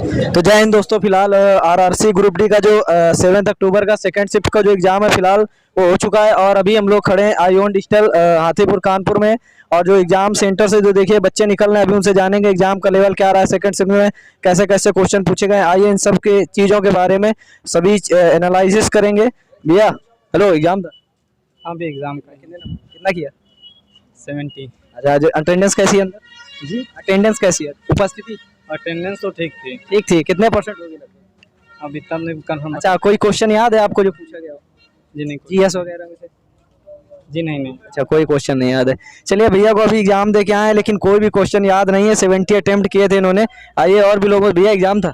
तो जय हिंद दोस्तों। फिलहाल आरआरसी ग्रुप डी का जो 7 अक्टूबर का सेकंड शिफ्ट का जो एग्जाम है फिलहाल वो हो चुका है और अभी हम लोग खड़े हैं आईओन डिजिटल हाथीपुर कानपुर में। और जो एग्जाम सेंटर से जो देखिए बच्चे निकल रहे हैं अभी उनसे जानेंगे एग्जाम का लेवल क्या रहा है, सेकंड शिफ्ट में कैसे कैसे क्वेश्चन पूछे गए। आइए इन सब के चीज़ों के बारे में सभी एनालिसिस करेंगे। भैया हेलो, एग्जाम था? हाँ भी एग्जाम का कितना किया? 70। अच्छा, अटेंडेंस कैसी है अंदर? जी अटेंडेंस कैसी है, उपस्थिति? अटेंडेंस तो ठीक थी। ठीक थी, कितने परसेंट होगी लगभग? अभी तब नहीं कंफर्म। अच्छा, कोई क्वेश्चन याद है आपको जो पूछा गया हो जी नहीं जीएस वगैरह में से? जी नहीं। अच्छा, कोई क्वेश्चन नहीं याद है। चलिए, भैया को अभी एग्जाम दे के आए हैं लेकिन कोई भी क्वेश्चन याद नहीं है। 70 अटेम्प्ट किए थे इन्होंने। आइए और भी लोगों। भैया एग्जाम था?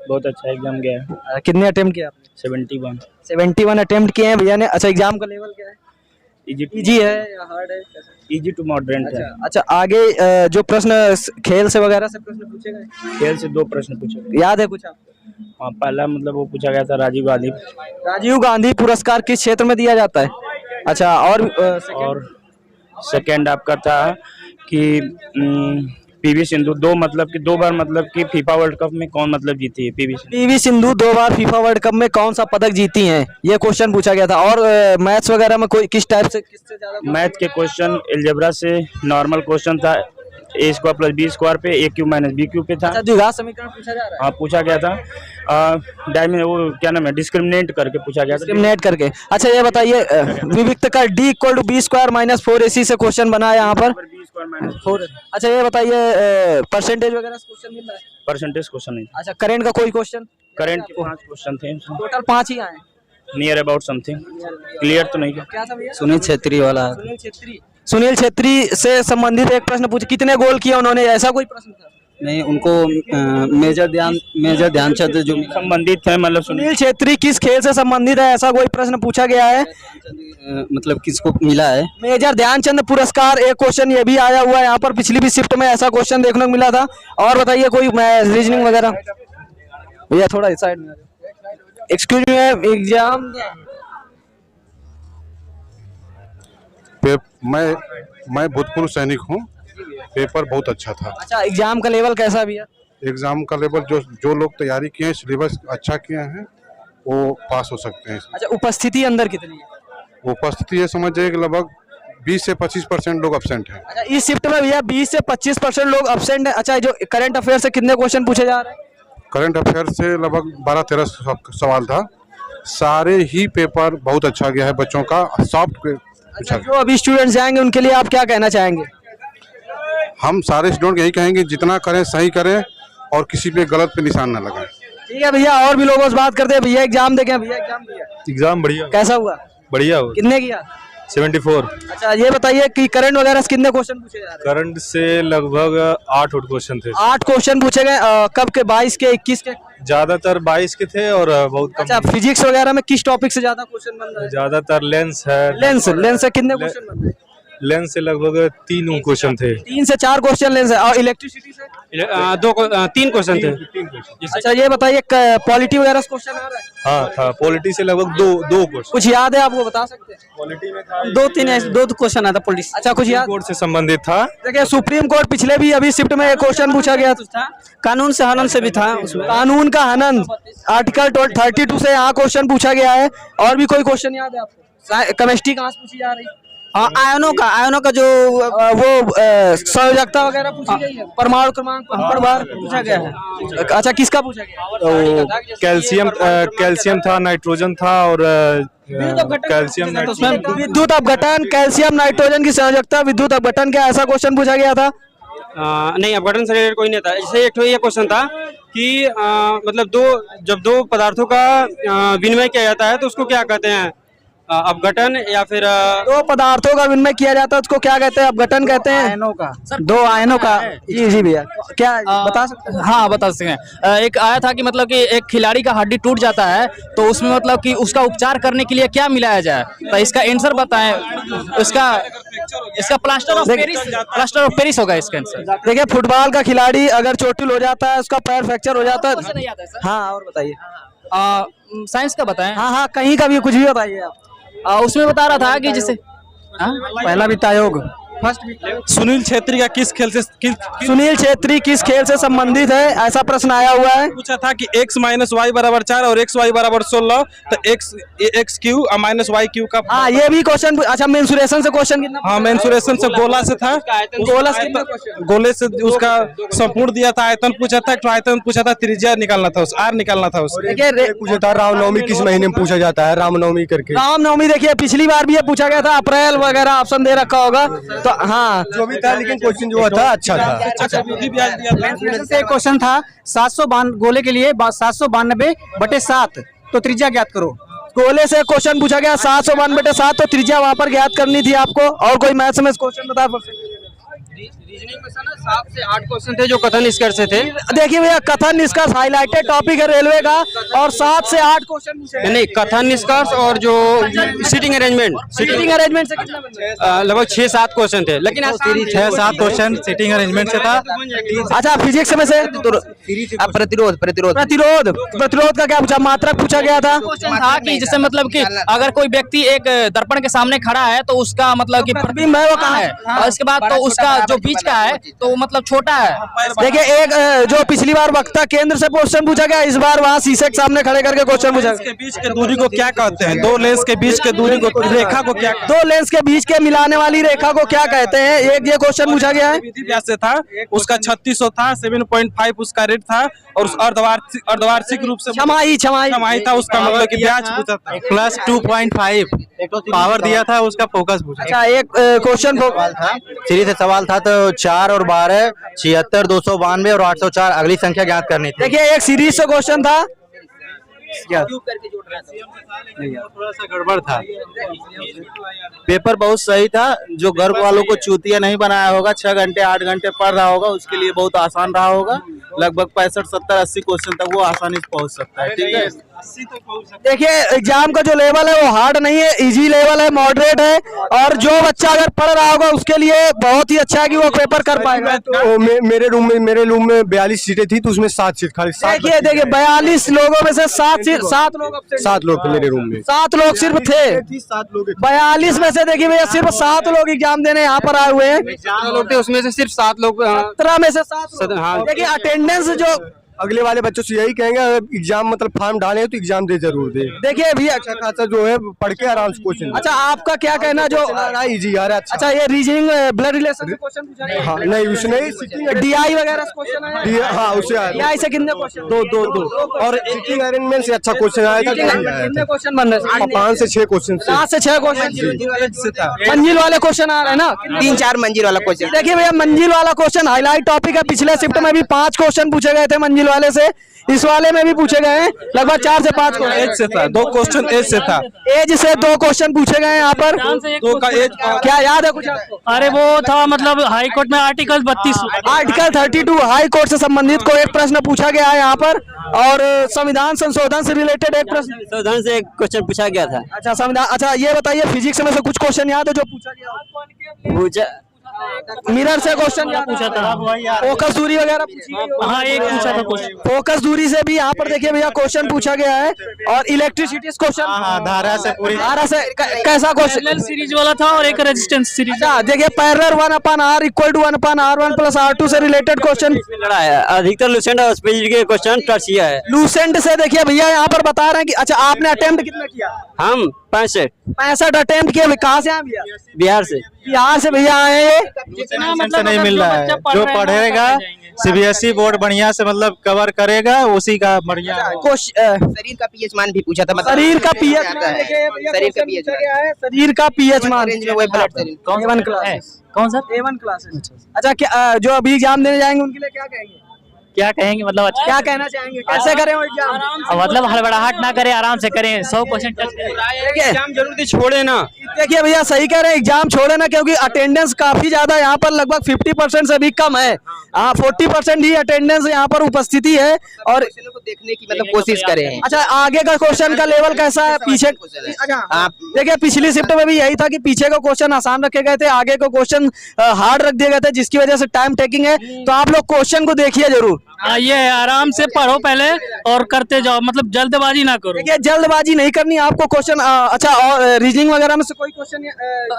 बहुत अच्छा एग्जाम गया है। कितने अटेम्प्ट किए आपने? 71। 71 अटेम्प्ट किए हैं भैया ने। अच्छा, एग्जाम का लेवल क्या है? इजी है या हार्ड है? इजी टू मॉडरेट है। अच्छा, आगे जो प्रश्न खेल से वगैरह से प्रश्न पूछे गए? खेल से 2 प्रश्न पूछे गए। याद है कुछ आपको? हाँ, पहला मतलब वो पूछा गया था राजीव गांधी पुरस्कार किस क्षेत्र में दिया जाता है? अच्छा, और सेकंड आपका था कि पीवी सिंधु 2 बार मतलब कि फीफा वर्ल्ड कप में कौन मतलब जीती है? पीवी सिंधु 2 बार फीफा वर्ल्ड कप में कौन सा पदक जीती हैं, ये क्वेश्चन पूछा गया था। और मैथ्स वगैरह में कोई किस टाइप से किससे ज्यादा? मैथ के क्वेश्चन अलजेब्रा से नॉर्मल क्वेश्चन था, a² + b² पे a³ - b³ पे था। अच्छा, द्विघात समीकरण पूछा जा रहा है? हाँ, पूछा गया था। वो क्या नाम है, डिस्क्रिमिनेट करके पूछा गया था। डिस्क्रिमिनेट करके। अच्छा, ये बताइए विविक्त का d = b² - 4ac से क्वेश्चन बना है यहाँ पर। b²-4। अच्छा, ये बताइए परसेंटेज वगैरह से क्वेश्चन मिल रहा है? परसेंटेज क्वेश्चन नहीं। अच्छा, करंट का कोई क्वेश्चन? करंट के 5 क्वेश्चन थे, टोटल 5 ही आए। नियर अबाउट समथिंग, क्लियर तो नहीं किया। क्या था भैया? सुनील छेत्री वाला। सुनील छेत्री से संबंधित एक प्रश्न पूछे, कितने गोल किए उन्होंने, ऐसा कोई प्रश्न था? नहीं, उनको मेजर ध्यानचंद जो संबंधित है, मतलब सुनील छेत्री किस खेल से संबंधित है, ऐसा कोई प्रश्न पूछा गया है? मतलब किसको मिला है? मेजर ध्यानचंद पुरस्कार। एक क्वेश्चन ये भी आया हुआ है यहाँ पर, पिछली भी शिफ्ट में ऐसा क्वेश्चन देखने को मिला था। और बताइए कोई रीजनिंग वगैरह? भैया थोड़ा इस साइड में। एक्सक्यूज मी, एग्जाम मैं भूतपूर्व सैनिक हूँ। पेपर बहुत अच्छा था। अच्छा, एग्जाम का लेवल कैसा भैया? एग्जाम का लेवल जो लोग तैयारी किए हैं, सिलेबस अच्छा किए हैं, वो पास हो सकते हैं। अच्छा, उपस्थिति अंदर कितनी है? उपस्थिति ये समझिए कि लगभग 20 से 25% लोग अब्सेंट हैं। अच्छा, इस शिफ्ट में भैया 20 से 25% लोग अब्सेंट हैं। अच्छा, जो करंट अफेयर से कितने क्वेश्चन पूछे जा रहे हैं? करंट अफेयर से लगभग 12-13 सवाल था। सारे ही पेपर बहुत अच्छा गया है बच्चों का, सॉफ्ट। अच्छा, जो अभी स्टूडेंट्स जाएंगे उनके लिए आप क्या कहना चाहेंगे? हम सारे स्टूडेंट यही कहेंगे जितना करें सही करें और किसी पे गलत पे निशान न लगाएं। ठीक है भैया, और भी लोगों से बात करते हैं। भैया एग्जाम देखें। भैया एग्जाम दिया? एग्जाम बढ़िया। कैसा हुआ? बढ़िया हुआ। कितने किया? 74। अच्छा, ये बताइए कि करंट वगैरह से कितने क्वेश्चन पूछे जा रहे हैं? करंट से लगभग 8 क्वेश्चन थे। 8 क्वेश्चन पूछे गए। कब के? 22 के, 21 के? ज्यादातर 22 के थे और बहुत कम। अच्छा, फिजिक्स वगैरह में किस टॉपिक से ज्यादा क्वेश्चन बन रहा है? ज्यादातर लेंस है। लेंस से कितने क्वेश्चन बन रहे हैं? लेंस से लगभग 3 क्वेश्चन थे। 3 से 4 क्वेश्चन लेंस है। और इलेक्ट्रिसिटी से 3 क्वेश्चन थे। अच्छा, ये बताइए पॉलिटी वगैरह से क्वेश्चन आ रहा है? हाँ था। पॉलिटी से लगभग 2 क्वेश्चन। कुछ याद है आपको, बता सकते हैं? पॉलिटी में था 2 क्वेश्चन आया था पॉलिटी। अच्छा, कुछ याद? कोर्ट से संबंधित था। देखिए, सुप्रीम कोर्ट पिछले भी अभी शिफ्ट में एक क्वेश्चन पूछा गया था। कानून से हनन से भी था उसमें। कानून का हनन आर्टिकल 32 से यहाँ क्वेश्चन पूछा गया है। और भी कोई क्वेश्चन याद है आपको? केमिस्ट्री कहाँ से पूछी जा रही है? हाँ, आयनों का जो वो संयोजकता वगैरह पूछी गई है। परमाणु क्रमांक पर बार पूछा गया है। अच्छा, किसका पूछा गया? तो कैल्शियम था, नाइट्रोजन था और कैल्शियम विद्युत अपघटन, कैल्शियम नाइट्रोजन की संयोजकता, विद्युत अपघटन, क्या ऐसा क्वेश्चन पूछा गया था? नहीं, अपघटन से रिलेटेड कोई नहीं था। जैसे एक ये क्वेश्चन था कि मतलब जब 2 पदार्थों का विनिमय किया जाता है तो उसको क्या कहते हैं? अपघटन या फिर 2 पदार्थों का विनिमय किया जाता है उसको क्या कहते हैं? अपघटन कहते हैं। आयनों का। 2 आयनों का। जी भैया, क्या बता सकते हैं? हाँ, बता सकते हैं। एक आया था कि मतलब कि एक खिलाड़ी का हड्डी टूट जाता है तो उसमें मतलब कि उसका उपचार करने के लिए क्या मिलाया जाए, तो इसका आंसर बताएं। इसका प्लास्टर ऑफ पेरिस होगा इसका आंसर। देखिए, फुटबॉल का खिलाड़ी अगर चोटिल हो जाता है, उसका पैर फ्रैक्चर हो जाता है। हाँ, और बताइए। साइंस का बताएं। हाँ, कहीं का भी कुछ भी बताइए आप। उसमें बता रहा था कि जैसे पहला वित्त आयोग। सुनील छेत्री का किस खेल से सुनील छेत्री किस खेल से संबंधित है, ऐसा प्रश्न आया हुआ है। पूछा था कि x माइनस वाई बराबर 4 और x वाई बराबर 16, तो x क्यू और माइनस वाई क्यू का। हाँ ये भी क्वेश्चन। अच्छा मेंसुरेशन से क्वेश्चन कितना? हाँ मेंसुरेशन से गोला से था, गोले से उसका संपूर्ण दिया था। आयतन पूछा था, तो आयतन पूछा था, त्रिज्या निकालना था, आर निकालना था उसको। देखिए पूछा था रामनवमी किस महीने में पूछा जाता है, रामनवमी करके। रामनवमी देखिए पिछली बार भी ये पूछा गया था, अप्रैल वगैरह ऑप्शन दे रखा होगा। तो हाँ जो भी था, लेकिन क्वेश्चन जो था अच्छा था। अच्छा विधि ब्याज दिया था। से एक क्वेश्चन था 792 गोले के लिए 792/7, तो त्रिज्या ज्ञात करो। गोले से क्वेश्चन पूछा गया 792/7, तो त्रिज्या वहां पर ज्ञात करनी थी आपको। और कोई मैथ्स में क्वेश्चन बता। रीजनिंग में 7 से 8 क्वेश्चन थे जो कथन निष्कर्ष से थे। देखिए भैया कथन निष्कर्ष हाईलाइटेड टॉपिक है रेलवे का, और 7 से 8 क्वेश्चन पूछे। नहीं, कथन निष्कर्ष और जो सीटिंग अरेंजमेंट से कितना बन लगभग 6-7 क्वेश्चन थे, लेकिन 6-7 क्वेश्चन सीटिंग अरेंजमेंट से था। अच्छा फिजिक्स में से प्रतिरोध प्रतिरोध का क्या पूछा? मात्रक पूछा गया था। क्वेश्चन था कि जैसे मतलब कि अगर कोई व्यक्ति एक दर्पण के सामने खड़ा है तो उसका मतलब कि प्रतिबिंब है वो कहाँ है, और इसके बाद तो उसका जो बीच का है तो वो मतलब छोटा है। देखिए एक जो पिछली बार वक्ता केंद्र से क्वेश्चन पूछा गया, इस बार वहाँ शीशे के सामने खड़े करके क्वेश्चन पूछा के बीच के दूरी को क्या कहते हैं? दो लेंस के बीच के दूरी को, रेखा को क्या? दो लेंस के बीच के मिलाने वाली रेखा को क्या कहते हैं? एक ये क्वेश्चन पूछा गया है। विधि ब्याज से था, उसका 3600 था, 7.5 उसका रेट था, और अर्धवार्षिक रूप से छमाही था उसका, मतलब कि ब्याज पूछा था। प्लस 2.5 पावर दिया था, उसका फोकस पूछा। अच्छा एक क्वेश्चन था, सीरीज से सवाल था, तो 4 और 12 76 292 और 804 अगली संख्या ज्ञात करनी थी। देखिए एक सीरीज से क्वेश्चन था, थोड़ा सा गड़बड़ था। पेपर बहुत सही था, जो घर वालों को चूतिया नहीं बनाया होगा, 6 घंटे 8 घंटे पढ़ रहा होगा, उसके लिए बहुत आसान रहा होगा। लगभग 65 70 80 क्वेश्चन तक वो आसानी से पहुंच सकता है। ठीक है, देखिए एग्जाम का जो लेवल है वो हार्ड नहीं है, इजी लेवल है, मॉडरेट है, और जो बच्चा अगर पढ़ रहा होगा उसके लिए बहुत ही अच्छा है कि वो पेपर कर पाएगा। तो मेरे रूम में 42 सीटें थी, तो उसमें 7 सीट खाली। देखिए 42 लोगों में से 7 लोग थे मेरे रूम में, 7 लोग सिर्फ थे। 42 में से देखिए भैया सिर्फ 7 लोग एग्जाम देने यहाँ पर आए हुए हैं। लोग थे, उसमें से सिर्फ 7 लोग। 17 में से 7। हाँ। देखिए अटेंडेंस जो अगले वाले बच्चों से यही कहेंगे, अगर एग्जाम मतलब फॉर्म डाले तो एग्जाम दे जरूर दे। देखिए भैया अच्छा खासा जो है पढ़ के आराम से क्वेश्चन। अच्छा आपका क्या कहना जो इजी आ रहा है? अच्छा ये रीजनिंग ब्लड रिलेशन से क्वेश्चन पूछा गया? हाँ नहीं उसने डीआई वगैरह से क्वेश्चन आया? हाँ उससे आया। डीआई से कितने क्वेश्चन? दो और सीटिंग अरेंजमेंट से अच्छा क्वेश्चन आया था। कितने क्वेश्चन बन रहे हैं? 5 से 6 क्वेश्चन। 5 से 6 क्वेश्चन मंजिल वाले क्वेश्चन आ रहे हैं ना? 3-4 मंजिल वाला क्वेश्चन। देखिए भैया मंजिल वाला क्वेश्चन हाईलाइट टॉपिक है। पिछले शिफ्ट में भी 5 क्वेश्चन पूछे गए थे मंजिल वाले से, इस वाले में भी पूछे गए हैं लगभग 4 से 5 क्वेश्चन। एज से था, 2 क्वेश्चन एज से था। एज से 2 क्वेश्चन पूछे गए हैं यहाँ पर। 2 का एज क्या याद है कुछ आपको? अरे वो था मतलब हाई कोर्ट में आर्टिकल 32 आर्टिकल 32 हाई कोर्ट से संबंधित को एक प्रश्न पूछा गया है यहाँ पर, और संविधान संशोधन से रिलेटेड एक प्रश्न संशोधन से एक क्वेश्चन पूछा गया था। अच्छा संविधान। अच्छा ये बताइए फिजिक्स में से कुछ क्वेश्चन याद है जो पूछा गया? मिरर से क्वेश्चन क्या पूछा था? फोकस दूरी वगैरह पूछी गई। हाँ एक पूछा था क्वेश्चन। फोकस दूरी से भी यहाँ पर देखिए भैया क्वेश्चन पूछा गया है, और इलेक्ट्रिसिटी क्वेश्चन धारा से पूरी धारा से कैसा क्वेश्चन? सीरीज वाला था और एक रेजिस्टेंस सीरीज। अच्छा देखिए पैरेलल 1/r = 1/r1 + r2 से रिलेटेड क्वेश्चन लड़ा है। अधिकतर लूसेंट और स्पेसिफिक के क्वेश्चन टर्सिया है। लूसेंट से देखिए भैया यहाँ पर बता रहे हैं कि अच्छा आपने अटेम्प्ट कितना किया? हम 65 अटेम्प्ट किए। कहाँ से आए भैया? बिहार से। बिहार से भैया आए हैं। से नहीं मिल रहा है, जो पढ़ेगा सीबीएसई बोर्ड बढ़िया से मतलब कवर करेगा उसी का बढ़िया। शरीर का पीएच मान भी पूछा था। शरीर का पीएच मान शरीर का पीएच शरीर का पीएच मान रेंज में वही ब्लड शरीर। A1 class. कौन सा? A1 क्लास है। अच्छा क्या जो अभी एग्जाम देने जाएंगे उनके लिए क्या कहेंगे? क्या कहेंगे मतलब अच्छा क्या कहना चाहेंगे? कैसे करें वो एग्जाम? मतलब हड़बड़ाहट ना करें, आराम से करें, 100 क्वेश्चन टच करें। एग्जाम जरूर थी, छोड़े ना। देखिए भैया सही कह रहे हैं, एग्जाम छोड़े ना, क्योंकि अटेंडेंस काफी ज्यादा यहाँ पर लगभग 50% से भी कम है। 40% ही अटेंडेंस यहाँ पर उपस्थिति है, और देखने की मतलब कोशिश करें। अच्छा, आगे का क्वेश्चन का लेवल कैसा है? पीछे अच्छा देखिए, पिछली शिफ्ट में भी यही था कि पीछे का क्वेश्चन आसान रखे गए थे, आगे का क्वेश्चन हार्ड रख दिए गए थे, जिसकी वजह से टाइम टेकिंग है। तो आप लोग क्वेश्चन को देखिए जरूर। ये आराम से पढ़ो पहले और करते जाओ, मतलब जल्दबाजी ना करो। देखिए, जल्दबाजी नहीं करनी आपको। क्वेश्चन अच्छा, और रीजनिंग वगैरह में से कोई क्वेश्चन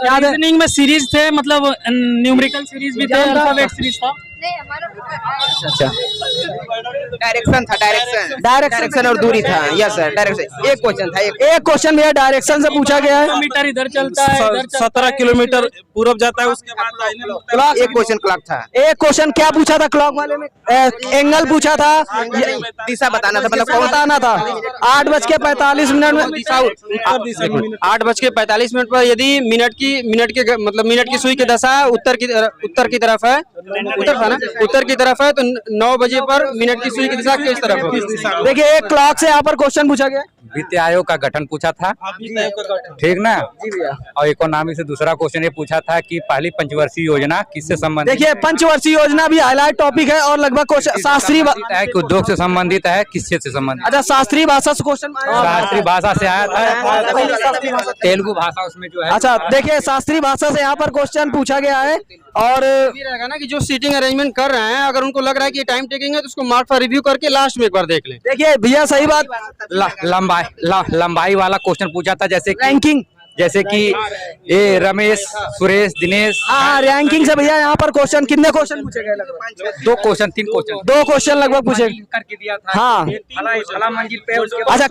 याद है? रीजनिंग में सीरीज थे, मतलब न्यूमेरिकल सीरीज भी थे, अल्फाबेट सीरीज था। अच्छा, डायरेक्शन था, डायरेक्शन और दूरी था। यस सर, डायरेक्शन एक क्वेश्चन था। एक क्वेश्चन भैया डायरेक्शन से पूछा गया है। मीटर इधर चलता है, 17 किलोमीटर पूरब जाता है, उसके बाद दाहिने मुड़ता है। एक क्वेश्चन क्लॉक था। एक क्वेश्चन क्या पूछा था क्लॉक वाले में? एंगल पूछा था, दिशा बताना था, मतलब बताना था। 8:45 में 8:45 पर यदि मिनट की सुई की दशा उत्तर की तरफ है, उत्तर की तरफ है, तो 9 बजे पर मिनट की सुई की दिशा किस तरफ होगी? देखिए, एक क्लॉक से यहाँ पर क्वेश्चन पूछा गया। वित्त आयोग का गठन पूछा था, ठीक ना? और इकोनॉमी से दूसरा क्वेश्चन ये पूछा था कि पहली पंचवर्षीय योजना किससे संबंधित? देखिए, पंचवर्षीय योजना भी हाईलाइट टॉपिक है और लगभग क्वेश्चन शास्त्रीय है कि उद्योग से संबंधित है, किससे से संबंधित? अच्छा, शास्त्रीय भाषा से क्वेश्चन, शास्त्रीय भाषा से आया था, तेलुगु भाषा उसमें जो है। अच्छा, देखिए, शास्त्रीय भाषा से यहाँ पर क्वेश्चन पूछा गया है। और ये रहेगा ना कि जो सीटिंग अरेंजमेंट कर रहे हैं, अगर उनको लग रहा है कि टाइम टेकिंग है, तो उसको मार्क पर रिव्यू करके लास्ट में एक बार देख लें। देखिए भैया, सही बात, लंबाई वाला क्वेश्चन पूछा था, जैसे रैंकिंग, जैसे कि ये रमेश, सुरेश, दिनेश। हाँ, रैंकिंग से भैया यहाँ पर क्वेश्चन कितने क्वेश्चन पूछे गए? लगभग 2 क्वेश्चन 3 क्वेश्चन 2 क्वेश्चन लगभग पूछे करके दिया था। हाँ, फला मंजिल पे, उसके अच्छा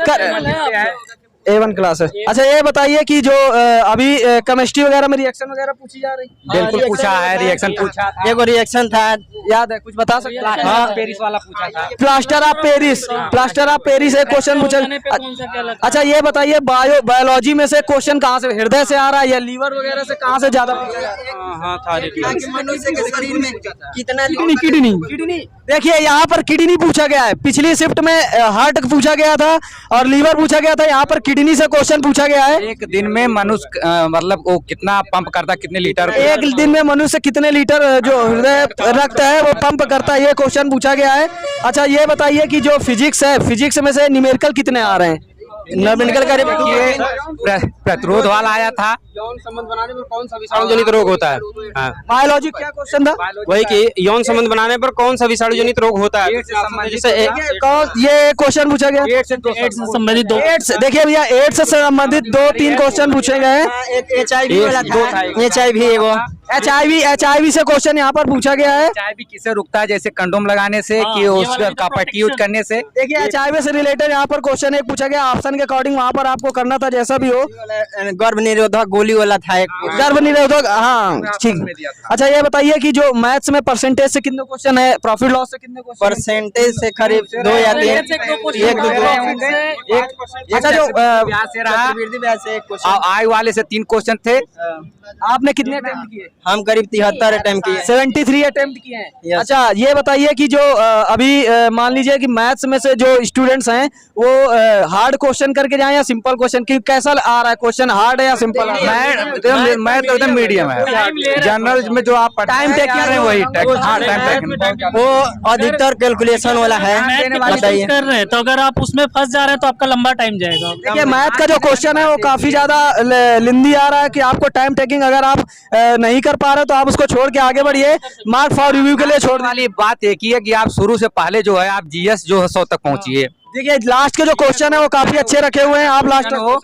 A1 क्लास है। अच्छा, ये बताइए कि जो अभी केमिस्ट्री वगैरह में रिएक्शन वगैरह पूछी जा रही? बिल्कुल पूछा है, रिएक्शन पूछा था। एक रिएक्शन था, याद है? कुछ बता सकते हैं? हाँ, पेरिस वाला पूछा था। प्लास्टर ऑफ पेरिस एक क्वेश्चन पूछा। अच्छा, ये बताइए, बायोलॉजी में से क्वेश्चन कहाँ से, हृदय से आ रहा है या लीवर वगैरह से, कहाँ से ज्यादा? मनुष्य के शरीर में कितना किडनी। देखिए, यहाँ पर किडनी पूछा गया है। पिछली शिफ्ट में हार्ट पूछा गया था और लीवर पूछा गया था, यहाँ पर किडनी से क्वेश्चन पूछा गया है। एक दिन में मनुष्य मतलब वो कितना पंप करता है, कितने लीटर? एक दिन में मनुष्य कितने लीटर जो हृदय रक्त है वो पंप करता है, ये क्वेश्चन पूछा गया है। अच्छा, ये बताइए कि जो फिजिक्स है, फिजिक्स में से न्यूमेरिकल कितने आ रहे हैं? न्यूमेरिकल का प्रतिरोध वाला आया था। यौन संबंध बनाने पर कौन सा विषाणु जनित रोग होता है? बायोलॉजी क्या क्वेश्चन था? वही कि यौन संबंध बनाने पर कौन सा विषाणु जनित रोग होता है? ये क्वेश्चन पूछा गया। एड्स से संबंधित 2। देखिए भैया, एड्स से संबंधित 2-3 क्वेश्चन पूछे गए हैं। HIV वाला था, HIV से क्वेश्चन यहाँ पर पूछा गया है। HIV किससे रुकता है? जैसे कंडोम लगाने से कि उसका पट्टी यूज करने से? देखिए, HIV से रिलेटेड यहाँ पर क्वेश्चन एक पूछा गया, ऑप्शन के अकॉर्डिंग वहाँ पर आपको करना था, जैसा भी हो। गर्भ निरोधक गोली वाला था एक। गर्भ निरोधक, हाँ ठीक। अच्छा, ये बताइए कि जो मैथ्स में परसेंटेज से कितने क्वेश्चन है, प्रॉफिट लॉस से कितने क्वेश्चन? परसेंटेज से करीब 2 या 3। अच्छा, जो आय वाले से 3 क्वेश्चन थे। आपने कितने अटेम्प्ट किए? हम करीब 73 अटेम्प्ट किए। 73 अटेम्प्ट किए हैं। अच्छा, ये बताइए कि जो अभी मान लीजिए कि मैथ्स में से जो स्टूडेंट्स हैं वो हार्ड क्वेश्चन करके जाएं या सिंपल क्वेश्चन, कि कैसा आ रहा है क्वेश्चन, हार्ड है या सिंपल? मैं तो एकदम मीडियम है। जनरल में जो आप टाइम टेक कर रहे हैं वही वो अधिकतर कैलकुलेशन वाला है। बताइए कर रहे हैं, तो अगर आप उसमें फंस जा रहे हैं तो आपका लंबा टाइम जाएगा। देखिए, मैथ का जो क्वेश्चन है वो काफी ज्यादा लिंदी आ रहा है कि आपको टाइम टेकिंग अगर आप नहीं कर पा रहे तो आप उसको छोड़ के आगे बढ़िए, मार्क फॉर रिव्यू के लिए छोड़ वाली बात एक ही है कि आप शुरू से पहले जो है आप GS जो है 100 तक पहुंचिए। देखिए, लास्ट के जो क्वेश्चन है वो काफी अच्छे रखे हुए हैं, आप लास्ट हो,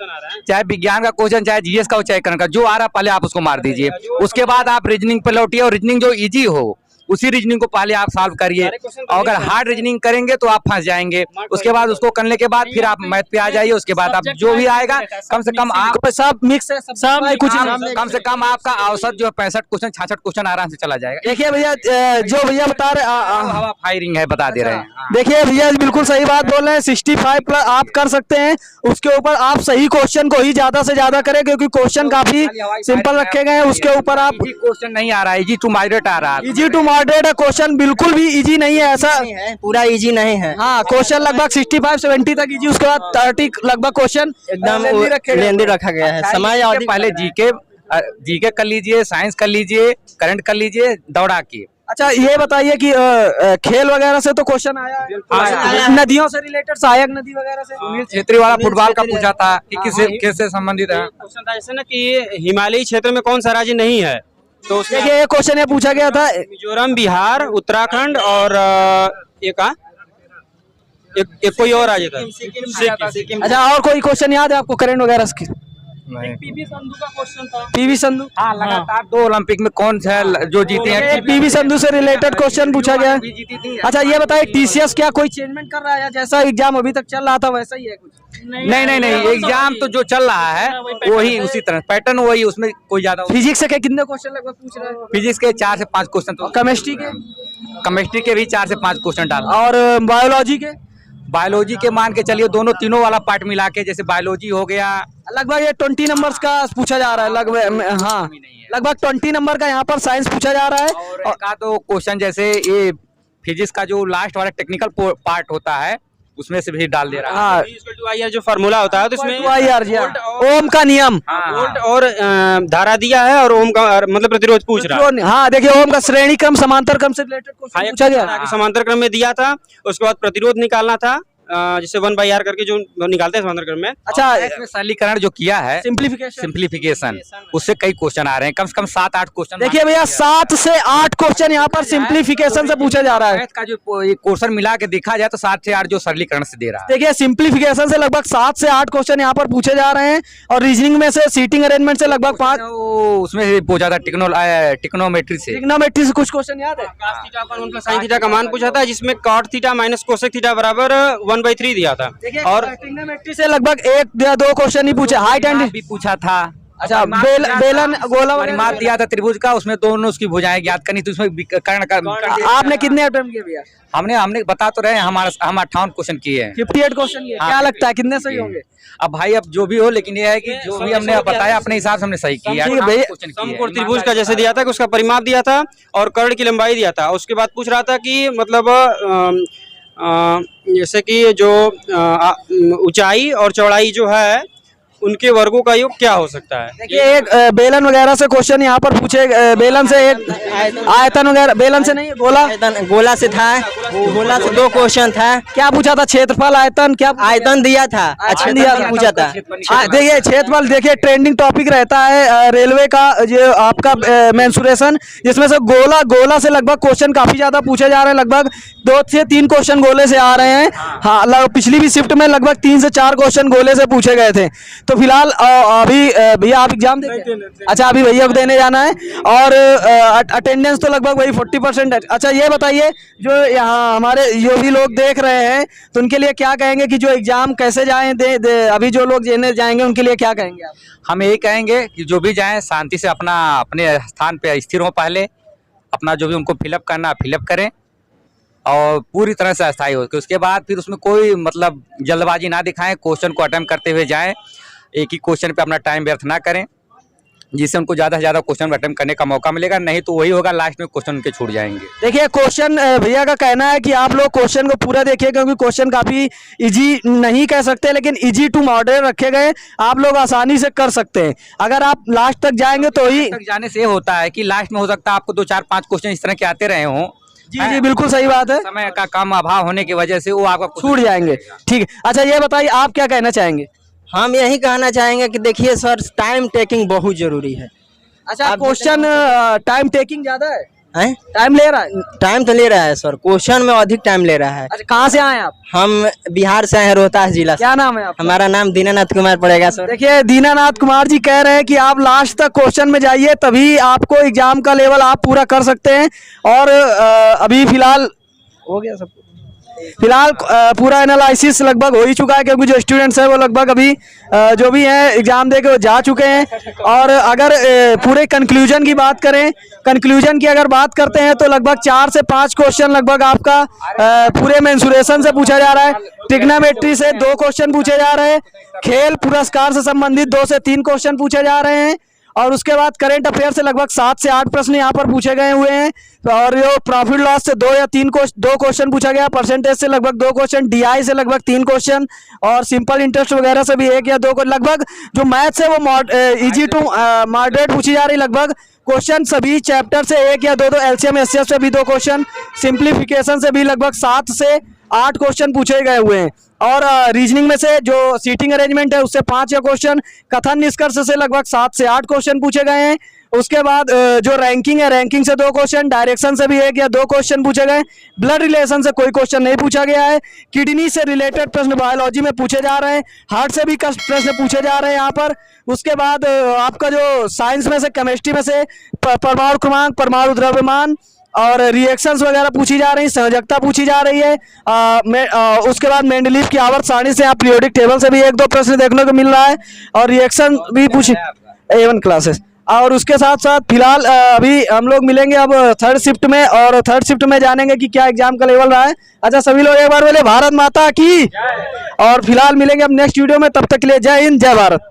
चाहे विज्ञान का क्वेश्चन, चाहे GS का हो, चाहे करंट का, जो आ रहा है पहले आप उसको मार दीजिए। उसके बाद आप रीजनिंग पे लौटिए और रीजनिंग जो इजी हो उसी रीजनिंग को पहले आप सॉल्व करिए। और अगर हार्ड रीजनिंग करेंगे तो आप फंस जाएंगे। उसके बाद उसको करने के बाद फिर आप मैथ पे आ जाइए। उसके बाद आप जो भी आएगा कम से कम आप सब मिक्स है, सब कुछ कम से कम आपका औसत जो है 65 क्वेश्चन 66 क्वेश्चन आराम से चला जाएगा। देखिए भैया, जो भैया बता रहे हवा फायरिंग है, बता दे रहे हैं। देखिए भैया, बिल्कुल सही बात बोल रहे हैं। 65+ आप कर सकते हैं। उसके ऊपर आप सही क्वेश्चन को ही ज्यादा से ज्यादा करें, क्योंकि क्वेश्चन काफी सिंपल रखे गए हैं। उसके ऊपर आप क्वेश्चन नहीं आ रहा है, इजी टू मॉडरेट आ रहा है। इजी टू मॉडरेट है क्वेश्चन, बिल्कुल भी इजी नहीं है, ऐसा पूरा इजी नहीं है। हाँ, क्वेश्चन लगभग 65-70 तक इजी, उसके बाद 30 लगभग क्वेश्चन एकदम लेंदी रखा गया है। समय पहले जीके कर लीजिए, साइंस कर लीजिए, करंट कर लीजिए, दौड़ा के। अच्छा ये बताइए कि खेल वगैरह से तो क्वेश्चन आया है, नदियों से रिलेटेड, सहायक नदी वगैरह से। सुनील छेत्री वाला फुटबॉल का पूछा था कि किससे संबंधित है। क्वेश्चन था जैसे ना कि हिमालयी क्षेत्र में कौन सा राज्य नहीं है, तो उसमें देखिए ये क्वेश्चन ये पूछा गया था। मिजोरम, बिहार, उत्तराखंड और एक कोई और राज्य था। अच्छा और कोई क्वेश्चन याद है आपको करंट वगैरह की? पीवी संधू का क्वेश्चन था। पीवी संधू, हाँ लगातार 2 ओलंपिक में कौन सा जो जीते हैं, पीवी संधू से रिलेटेड क्वेश्चन पूछा गया है। अच्छा ये बताइए टीसीएस क्या कोई चेंजमेंट कर रहा है, जैसा एग्जाम अभी तक चल रहा था वैसा ही है कुछ? नहीं एग्जाम तो जो चल रहा है वही उसी तरह पैटर्न वही, उसमें कोई ज्यादा। फिजिक्स से कितने क्वेश्चन लगभग पूछ रहे हैं? फिजिक्स के 4 से 5 क्वेश्चन, तो केमिस्ट्री के भी 4 से 5 क्वेश्चन डाल। और बायोलॉजी के मान के चलिए दोनों तीनों वाला पार्ट मिला के, जैसे बायोलॉजी हो गया लगभग ये 20 नंबर्स का पूछा जा रहा है लगभग। हाँ लगभग 20 नंबर का यहाँ पर साइंस पूछा जा रहा है। और का तो क्वेश्चन जैसे ये फिजिक्स का जो लास्ट वाला टेक्निकल पार्ट होता है उसमें से भी डाल दे रहा है। जो फार्मूला होता है तो इसमें ओम का नियम वोल्ट और धारा दिया है, और ओम का मतलब प्रतिरोध पूछ रहा है। हाँ देखिए ओम का श्रेणी क्रम समांतर क्रम से रिलेटेड क्वेश्चन पूछा गया। समांतर क्रम में दिया था, उसके बाद प्रतिरोध निकालना था, जिसे 1/r करके जो निकालते हैं समांतर क्रम में। अच्छा इसमें सरलीकरण जो किया है, सिंप्लीफिकेशन, उससे कई क्वेश्चन आ रहे हैं, कम से कम 7-8 क्वेश्चन। देखिए भैया 7 से 8 क्वेश्चन यहाँ पर सिंप्लीफिकेशन से पूछा जा रहा है। का जो क्वेश्चन मिला के देखा जाए तो 7 से 8 जो सरलीकरण से दे रहा है। देखिए सिंप्लीफिकेशन से लगभग 7 से 8 क्वेश्चन यहाँ पर पूछे जा रहे हैं, और रीजनिंग में से सीटिंग अरेंजमेंट से लगभग 5। उसमें से पूछा था टिग्नोमेट्री से कुछ क्वेश्चन याद है। sin थीटा का मान पूछा था, जिसमें cot theta minus cosec theta बराबर 1/3 दिया था। और ट्रिग्नोमेट्री से लगभग 1 या 2 क्वेश्चन ही पूछे। हाइट एंड भी पूछा था। अच्छा बेलन गोला परिमाप दिया था त्रिभुज का, उसमें दोनों उसकी भुजाएं ज्ञात करनी थी, उसमें कर्ण का। आपने कितने अटेम्प्ट किए भैया? हमने बता तो रहे हैं, हम 58 क्वेश्चन किए हैं, 58 क्वेश्चन किए। क्या लगता है कितने सही होंगे? अब भाई अब जो भी हो, लेकिन ये है कि जो भी हमने बताया अपने हिसाब से हमने सही किया। समकोण त्रिभुज का जैसे दिया था कि उसका परिमाप दिया था और कर्ण की लंबाई दिया था। उसके बाद पूछ रहा था कि मतलब जैसे कि जो ऊंचाई और चौड़ाई जो है उनके वर्गों का योग क्या हो सकता है। देखिए एक बेलन वगैरह से क्वेश्चन यहाँ पर पूछे, बेलन से एक आयतन वगैरह, बेलन से नहीं गोला से था, गोला से 2 क्वेश्चन था। क्या पूछा था? क्षेत्रफल, आयतन, क्या आयतन दिया था? अच्छा दिया था, पूछा था। देखिए क्षेत्रफल, देखिए ट्रेंडिंग टॉपिक रहता है रेलवे का जो आपका मेंसुरेशन, जिसमें से गोला से लगभग क्वेश्चन काफी ज्यादा पूछे जा रहे हैं। लगभग 2 से 3 क्वेश्चन गोले से आ रहे हैं। हाँ पिछली भी शिफ्ट में लगभग 3 से 4 क्वेश्चन गोले से पूछे गए थे। तो फिलहाल अभी भैया आप एग्जाम देंगे? अच्छा अभी भैया को देने जाना है, और अटेंडेंस तो लगभग वही 40% है। अच्छा ये बताइए जो यहाँ हमारे जो भी लोग देख रहे हैं तो उनके लिए क्या कहेंगे कि जो एग्जाम कैसे जाएं, अभी जो लोग देने जाएंगे उनके लिए क्या कहेंगे आप? हम यही कहेंगे कि जो भी जाएं शांति से अपने स्थान पे स्थिर हो, पहले अपना जो भी उनको फिलअप करना फिलअप करें, और पूरी तरह से अस्थायी हो। उसके बाद फिर उसमें कोई मतलब जल्दबाजी ना दिखाएं, क्वेश्चन को अटेम्प्ट करते हुए जाएं, एक ही क्वेश्चन पे अपना टाइम व्यर्थ ना करें, जिससे उनको ज़्यादा से ज़्यादा क्वेश्चन अटेम्प्ट करने का मौका मिलेगा। नहीं तो वही होगा, लास्ट में क्वेश्चन उनके छूट जाएंगे। देखिए क्वेश्चन भैया का कहना है कि आप लोग क्वेश्चन को पूरा देखिए, क्योंकि क्वेश्चन काफ़ी इजी नहीं कह सकते, लेकिन इजी टू मॉडरेट रखे गए, आप लोग आसानी से कर सकते हैं। अगर आप लास्ट तक जाएंगे तो ही तक जाने से होता है कि लास्ट में हो सकता है आपको 2, 4, 5 क्वेश्चन इस तरह के आते रहे हों। जी बिल्कुल सही बात है, समय का कम अभाव होने की वजह से वो आपका छूट जाएंगे। ठीक है, अच्छा ये बताइए आप क्या कहना चाहेंगे? हम यही कहना चाहेंगे कि देखिए सर, टाइम टेकिंग बहुत जरूरी है। अच्छा क्वेश्चन टाइम टेकिंग ज्यादा है? टाइम ले रहा है, टाइम तो ले रहा है सर, क्वेश्चन में अधिक टाइम ले रहा है। अच्छा कहाँ से आए आप? हम बिहार से आए, रोहतास जिला से। क्या नाम है आपका? हमारा नाम दीनानाथ कुमार पड़ेगा सर। देखिए दीनानाथ कुमार जी कह रहे हैं कि आप लास्ट तक क्वेश्चन में जाइए, तभी आपको एग्जाम का लेवल आप पूरा कर सकते हैं। और अभी फिलहाल हो गया सब, फिलहाल पूरा एनालिसिस लगभग हो ही चुका है, क्योंकि जो स्टूडेंट्स हैं वो लगभग अभी जो भी हैं एग्जाम दे के वो जा चुके हैं। और अगर पूरे कंक्लूजन की बात करें, कंक्लूजन की अगर बात करते हैं तो लगभग 4 से 5 क्वेश्चन लगभग आपका पूरे मेंसुरेशन से पूछा जा रहा है। ट्रिग्नोमेट्री से 2 क्वेश्चन पूछे जा रहे हैं। खेल पुरस्कार से संबंधित 2 से 3 क्वेश्चन पूछे जा रहे हैं। और उसके बाद करंट अफेयर से लगभग 7 से 8 प्रश्न यहाँ पर पूछे गए हुए हैं। और जो प्रॉफिट लॉस से 2 या 3 2 क्वेश्चन पूछा गया, परसेंटेज से लगभग 2 क्वेश्चन, डीआई से लगभग 3 क्वेश्चन, और सिंपल इंटरेस्ट वगैरह से भी 1 या 2 लगभग। जो मैथ्स है वो इजी टू मॉडरेट पूछी जा रही लगभग क्वेश्चन सभी चैप्टर से एक या दो एलसीएम एचसीएफ से भी 2 क्वेश्चन, सिंप्लीफिकेशन से भी लगभग 7 से 8 क्वेश्चन पूछे गए हुए हैं और रीजनिंग में से जो सीटिंग अरेंजमेंट है उससे 5 या क्वेश्चन, कथन निष्कर्ष से लगभग 7 से 8 क्वेश्चन पूछे गए हैं। उसके बाद जो रैंकिंग है, रैंकिंग से 2 क्वेश्चन, डायरेक्शन से भी 1 या 2 क्वेश्चन पूछे गए, ब्लड रिलेशन से कोई क्वेश्चन नहीं पूछा गया है। किडनी से रिलेटेड प्रश्न बायोलॉजी में पूछे जा रहे हैं, हार्ट से भी प्रश्न पूछे जा रहे हैं यहाँ पर। उसके बाद आपका जो साइंस में से, केमिस्ट्री में से परमाणु क्रमांक, परमाणु द्रव्यमान और रिएक्शंस वगैरह पूछी जा रही, संयोजकता पूछी जा रही है। उसके बाद मेंडलीव की आवर्त सारणी से, आप पीरियोडिक टेबल से भी 1-2 प्रश्न देखने को मिल रहा है और रिएक्शन भी पूछी A1 क्लासेस। और उसके साथ साथ फिलहाल अभी हम लोग मिलेंगे अब 3rd शिफ्ट में, और 3rd शिफ्ट में जानेंगे कि क्या एग्जाम का लेवल रहा है। अच्छा सभी लोग एक बार बोले भारत माता की, और फिलहाल मिलेंगे अब नेक्स्ट वीडियो में, तब तक के लिए जय हिंद जय भारत।